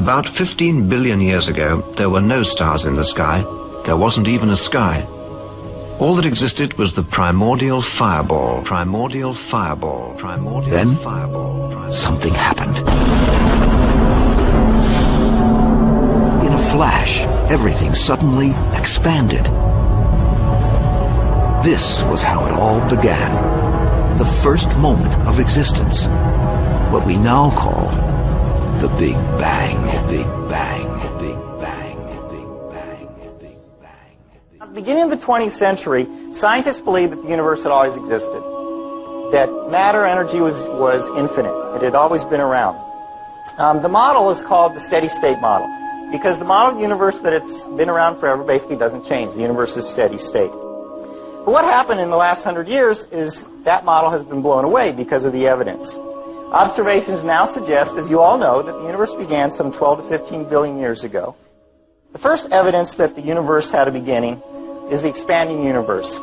About 15 billion years ago, there were no stars in the sky. There wasn't even a sky. All that existed was the primordial fireball. Primordial fireball. Primordial then, fireball. Something happened. In a flash, everything suddenly expanded. This was how it all began. The first moment of existence. What we now call the Big Bang. Big Bang. Big Bang. Big Bang. Big Bang. At the beginning of the 20th century, scientists believed that the universe had always existed. That matter energy was infinite. It had always been around. The model is called the steady state model, because the model of the universe that it's been around forever basically doesn't change. The universe is steady state. But what happened in the last 100 years is that model has been blown away because of the evidence. Observations now suggest, as you all know, that the universe began some 12 to 15 billion years ago. The first evidence that the universe had a beginning is the expanding universe.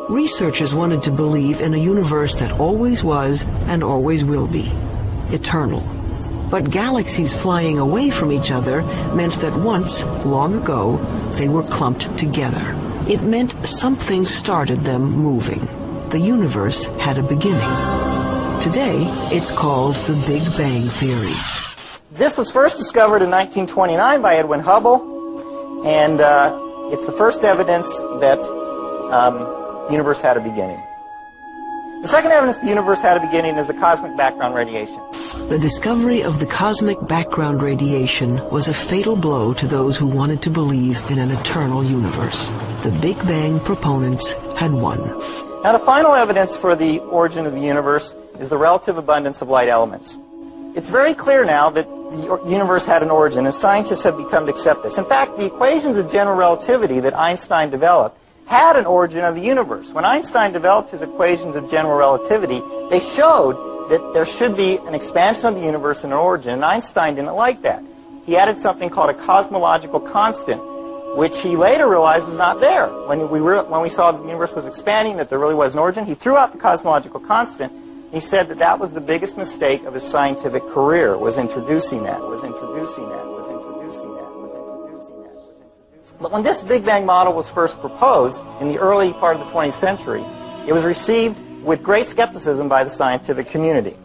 Researchers wanted to believe in a universe that always was and always will be, eternal. But galaxies flying away from each other meant that once, long ago, they were clumped together. It meant something started them moving. The universe had a beginning. Today, it's called the Big Bang Theory. This was first discovered in 1929 by Edwin Hubble, and it's the first evidence that the universe had a beginning. The second evidence the universe had a beginning is the cosmic background radiation. The discovery of the cosmic background radiation was a fatal blow to those who wanted to believe in an eternal universe. The Big Bang proponents had won. Now, the final evidence for the origin of the universe is the relative abundance of light elements. It's very clear now that the universe had an origin, and scientists have become to accept this. In fact, the equations of general relativity that Einstein developed had an origin of the universe. When Einstein developed his equations of general relativity, they showed that there should be an expansion of the universe and an origin, and Einstein didn't like that. He added something called a cosmological constant, which he later realized was not there. When we saw the universe was expanding, that there really was an origin, he threw out the cosmological constant. He said that that was the biggest mistake of his scientific career, was introducing that, was introducing that, was introducing that, was introducing that, was introducing that. But when this Big Bang model was first proposed in the early part of the 20th century, it was received with great skepticism by the scientific community.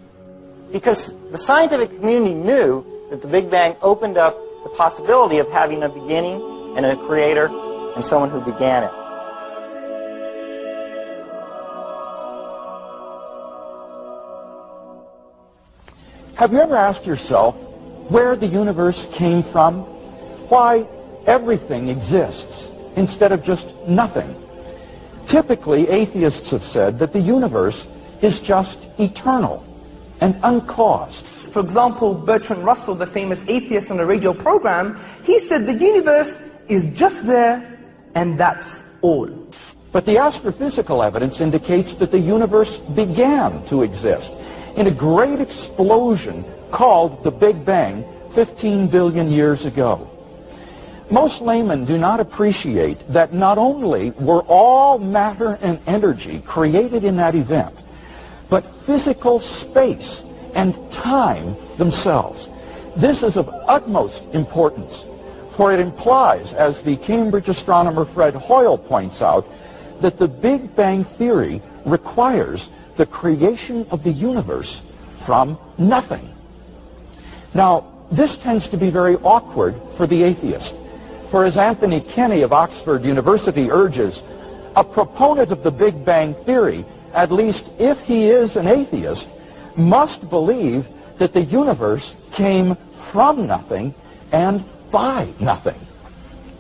Because the scientific community knew that the Big Bang opened up the possibility of having a beginning and a creator and someone who began it. Have you ever asked yourself where the universe came from? Why everything exists instead of just nothing? Typically, atheists have said that the universe is just eternal and uncaused. For example, Bertrand Russell, the famous atheist on the radio program, he said the universe is just there and that's all. But the astrophysical evidence indicates that the universe began to exist in a great explosion called the Big Bang 15 billion years ago. Most laymen do not appreciate that not only were all matter and energy created in that event, but physical space and time themselves. This is of utmost importance, for it implies, as the Cambridge astronomer Fred Hoyle points out, that the Big Bang theory requires the creation of the universe from nothing. Now, this tends to be very awkward for the atheist. For as Anthony Kenny of Oxford University urges, a proponent of the Big Bang theory, at least if he is an atheist, must believe that the universe came from nothing and by nothing.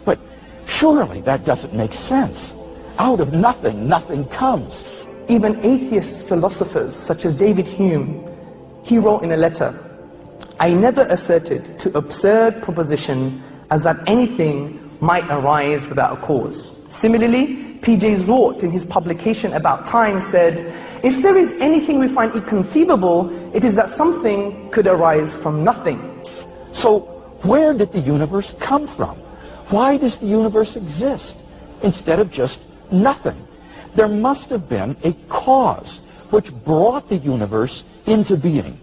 But surely that doesn't make sense. Out of nothing, nothing comes. Even atheist philosophers such as David Hume, he wrote in a letter, "I never asserted to absurd proposition as that anything might arise without a cause." Similarly, P.J. Zort, in his publication About Time, said, "If there is anything we find inconceivable, it is that something could arise from nothing." So where did the universe come from? Why does the universe exist instead of just nothing? There must have been a cause which brought the universe into being.